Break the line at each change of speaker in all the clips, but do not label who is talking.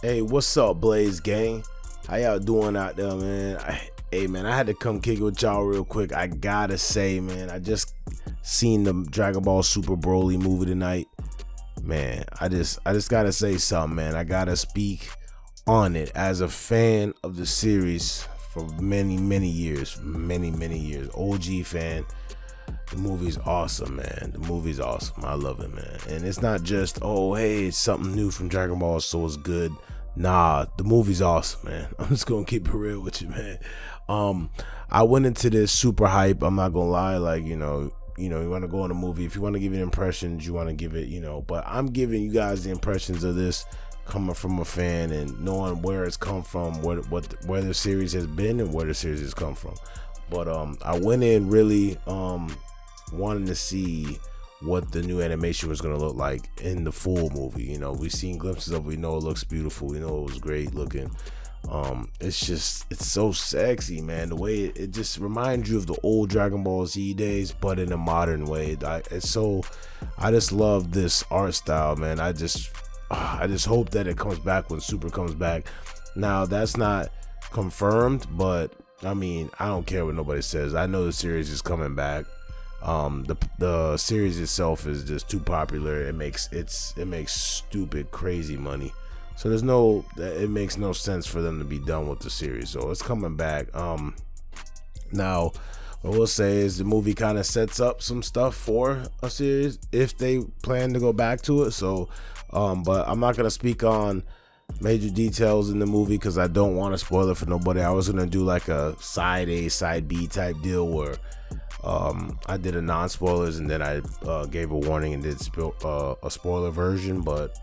Hey, what's up, Blaze Gang? How y'all doing out there, man? Hey, man, I had to come kick it with y'all real quick. I gotta say, man, I just seen the Dragonball Super Broly movie tonight. Man, I just gotta say something, man. I gotta speak on it as a fan of the series for many years. OG fan. The movie's awesome, man. The movie's awesome. I love it, man. And it's not just, oh, hey, it's something new from Dragon Ball, so it's good. Nah, the movie's awesome, man. I'm just gonna keep it real with you, man. I went into this super hype. I'm not gonna lie, like, you want to go in a movie. If you want to give it impressions, you want to give it, but I'm giving you guys the impressions of this coming from a fan and knowing where it's come from, where the series has been and where the series has come from. But I went in really wanting to see what the new animation was going to look like in the full movie. We've seen glimpses of it. We know it looks beautiful. We know it was great looking. It's so sexy, man. The way it just reminds you of the old Dragon Ball Z days, but in a modern way. I just love this art style, man. I just hope that it comes back when Super comes back. Now, that's not confirmed, but I mean, I don't care what nobody says. I know the series is coming back. The series itself is just too popular. It makes stupid crazy money. So it makes no sense for them to be done with the series. So it's coming back. Now what we'll say is the movie kind of sets up some stuff for a series if they plan to go back to it. So but I'm not gonna speak on major details in the movie because I don't want to spoil it for nobody. I was gonna do like a side A, side B type deal where I did a non-spoilers and then I gave a warning and did a spoiler version, but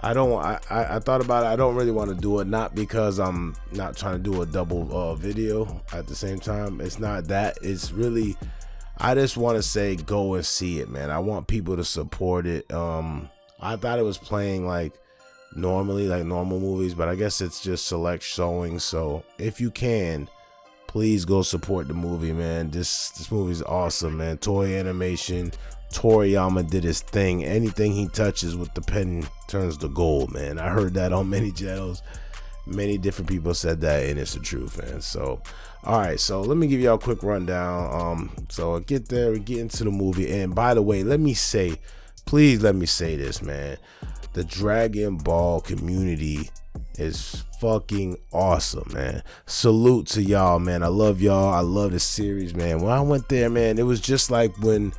I thought about it. I don't really want to do it, not because I'm not trying to do a double video at the same time. It's not that. It's really, I just want to say go and see it, man. I want people to support it. I thought it was playing like normally, like normal movies, but I guess it's just select showings. So if you can, please go support the movie, man. This movie's awesome, man. Toei Animation. Toriyama did his thing. Anything he touches with the pen turns to gold, man. I heard that on many channels. Many different people said that, and it's the truth, man. So, all right. So let me give y'all a quick rundown. So I get there, we get into the movie, and by the way, please let me say this, man. The Dragon Ball community is fucking awesome, man. Salute to y'all, man. I love y'all. I love the series, man. When I went there, man, it was just like when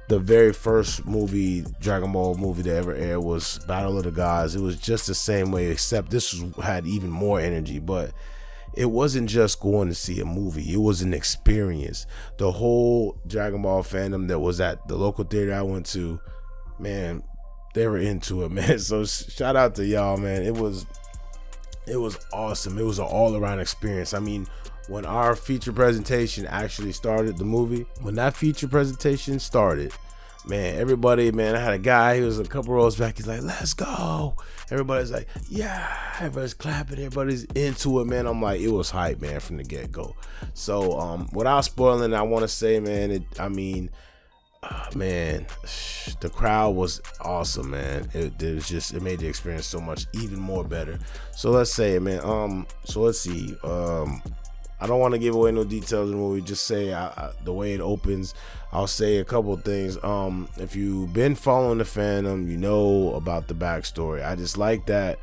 the very first Dragon Ball movie that ever aired was Battle of the Gods. It was just the same way, except this had even more energy. But it wasn't just going to see a movie. It was an experience. The whole Dragon Ball fandom that was at the local theater I went to, man, they were into it, man. So shout out to y'all, man. It was awesome. It was an all-around experience. I mean, when our feature presentation actually started, when that feature presentation started, man, everybody, man, I had a guy, he was a couple rows back, he's like, let's go. Everybody's like, yeah, everybody's clapping, everybody's into it, man. I'm like, it was hype, man, from the get-go. So, without spoiling, I want to say, man, man, the crowd was awesome, man. It made the experience so much even more better. So let's say, man, so let's see, I don't want to give away no details of the movie. Just say the way it opens. I'll say a couple of things. If you've been following the fandom, you know about the backstory. I just like that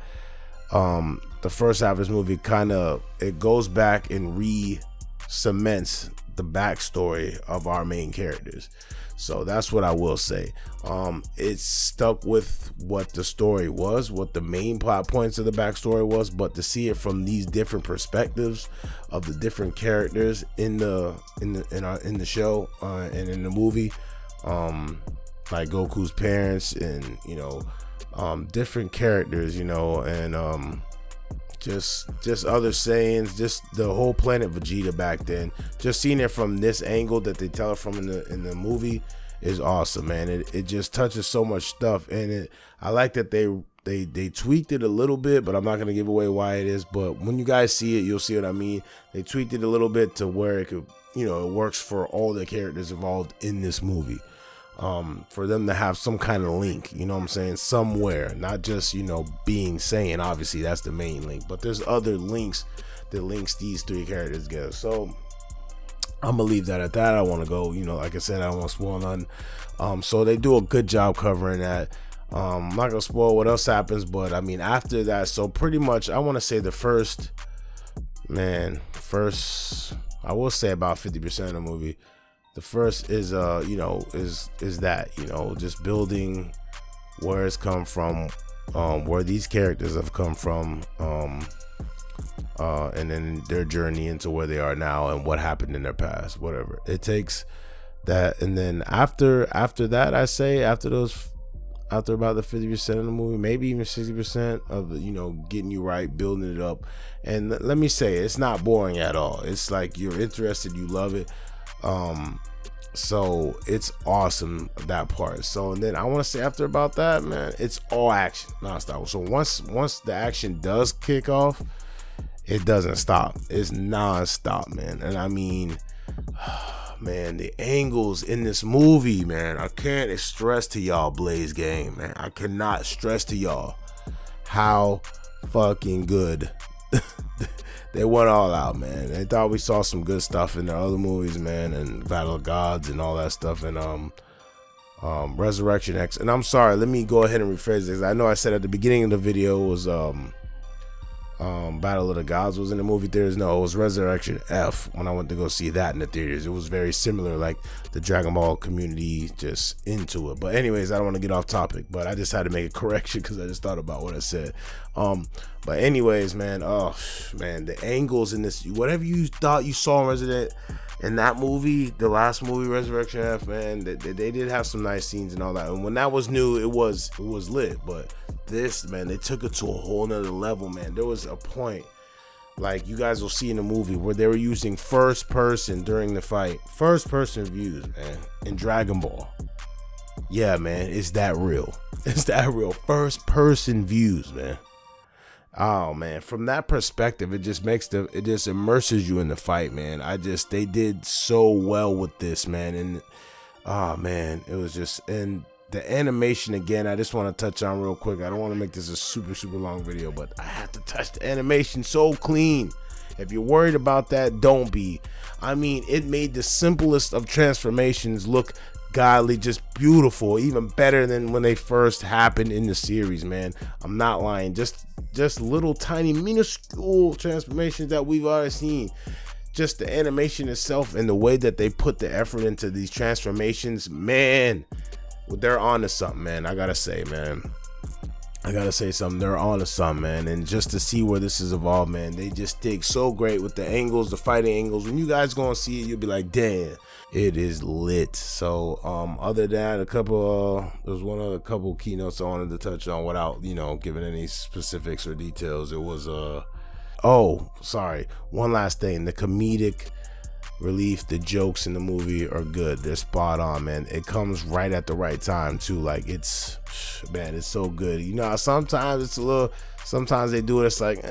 the first half of this movie it goes back and re-cements the backstory of our main characters. So that's what I will say. It's stuck with what the story was, what the main plot points of the backstory was, but to see it from these different perspectives of the different characters in the show and in the movie, like Goku's parents and different characters, you know, and just other sayings, just the whole planet Vegeta back then. Just seeing it from this angle that they tell it from in the movie is awesome, man. It just touches so much stuff, and I like that they tweaked it a little bit, but I'm not gonna give away why it is. But when you guys see it, you'll see what I mean. They tweaked it a little bit to where it could, you know, it works for all the characters involved in this movie. For them to have some kind of link, you know what I'm saying, somewhere, not just, you know, being saying, obviously that's the main link, but there's other links that links these three characters together. So I'm gonna leave that at that. I want to go, you know, like I said, I don't want to spoil none. So they do a good job covering that. I'm not gonna spoil what else happens, but I mean, after that, so pretty much I want to say the first, I will say about 50% of the movie. The first is you know, is that, you know, just building where it's come from, where these characters have come from, and then their journey into where they are now and what happened in their past, whatever. It takes that, and then after that, I say after about the 50% of the movie, maybe even 60% of, you know, getting you right, building it up. And let me say, it's not boring at all. It's like you're interested, you love it. So it's awesome, that part. So, and then I want to say after about that, man, it's all action nonstop. So once the action does kick off, it doesn't stop. It's nonstop, man. And I mean, man, the angles in this movie, man, I can't stress to y'all, Blaze Gang, man. I cannot stress to y'all how fucking good they went all out, man. They thought we saw some good stuff in the other movies, man, and Battle of Gods and all that stuff, and Resurrection X. And I'm sorry, let me go ahead and rephrase this. I know I said at the beginning of the video was Battle of the Gods was in the movie theaters. No, it was Resurrection F when I went to go see that in the theaters. It was very similar, like the Dragon Ball community just into it. But anyways, I don't want to get off topic, but I just had to make a correction because I just thought about what I said. But anyways, man, oh man, the angles in this, whatever you thought you saw in Resident in that movie, the last movie, Resurrection F, man, they did have some nice scenes and all that. And when that was new, it was lit. But this, man, they took it to a whole nother level, man. There was a point, like you guys will see in the movie, where they were using first person during the fight, first person views, man, in Dragon Ball. Yeah, man, it's that real. It's that real. First person views, man. Oh man, from that perspective, it just immerses you in the fight, man. They did so well with this, man. And oh man, it was just, and the animation again, I just want to touch on real quick. I don't want to make this a super long video, but I have to touch the animation. So clean. If you're worried about that, don't be. I mean, it made the simplest of transformations look godly, just beautiful, even better than when they first happened in the series, man. I'm not lying. Just little tiny minuscule transformations that we've already seen. Just the animation itself and the way that they put the effort into these transformations, man, they're on to something, man. I gotta say, man, they're on to something, man. And just to see where this is evolved, man, they just dig so great with the angles, the fighting angles. When you guys go and see it, you'll be like, damn, it is lit. So other than that, there's one other couple keynotes I wanted to touch on without, you know, giving any specifics or details. It was one last thing, the comedic relief, the jokes in the movie are good. They're spot on, man. It comes right at the right time too. Like, it's, man, it's so good. You know, sometimes they do it, it's like,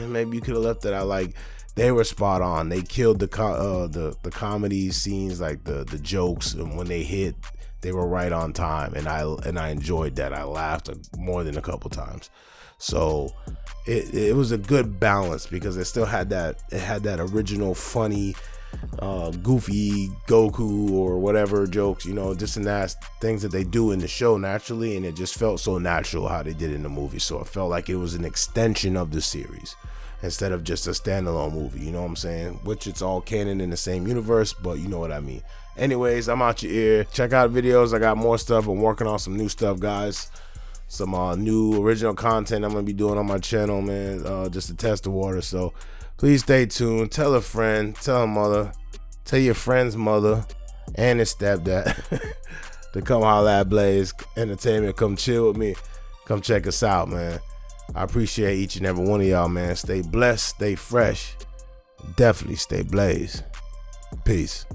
maybe you could have left it out. Like, they were spot on. They killed the comedy scenes, like the jokes, and when they hit, they were right on time, and I enjoyed that. I laughed more than a couple times. So it was a good balance, because it still had that original funny goofy Goku or whatever jokes, you know, this and that, things that they do in the show naturally, and it just felt so natural how they did it in the movie. So it felt like it was an extension of the series instead of just a standalone movie, you know what I'm saying? Which it's all canon in the same universe, but you know what I mean. Anyways, I'm out your ear. Check out videos. I got more stuff. I'm working on some new stuff, guys. Some new original content I'm gonna be doing on my channel, man, just to test the water. So please stay tuned. Tell a friend, tell a mother, tell your friend's mother and his stepdad to come holla at Blaze Entertainment. Come chill with me. Come check us out, man. I appreciate each and every one of y'all, man. Stay blessed, stay fresh. Definitely stay blazed. Peace.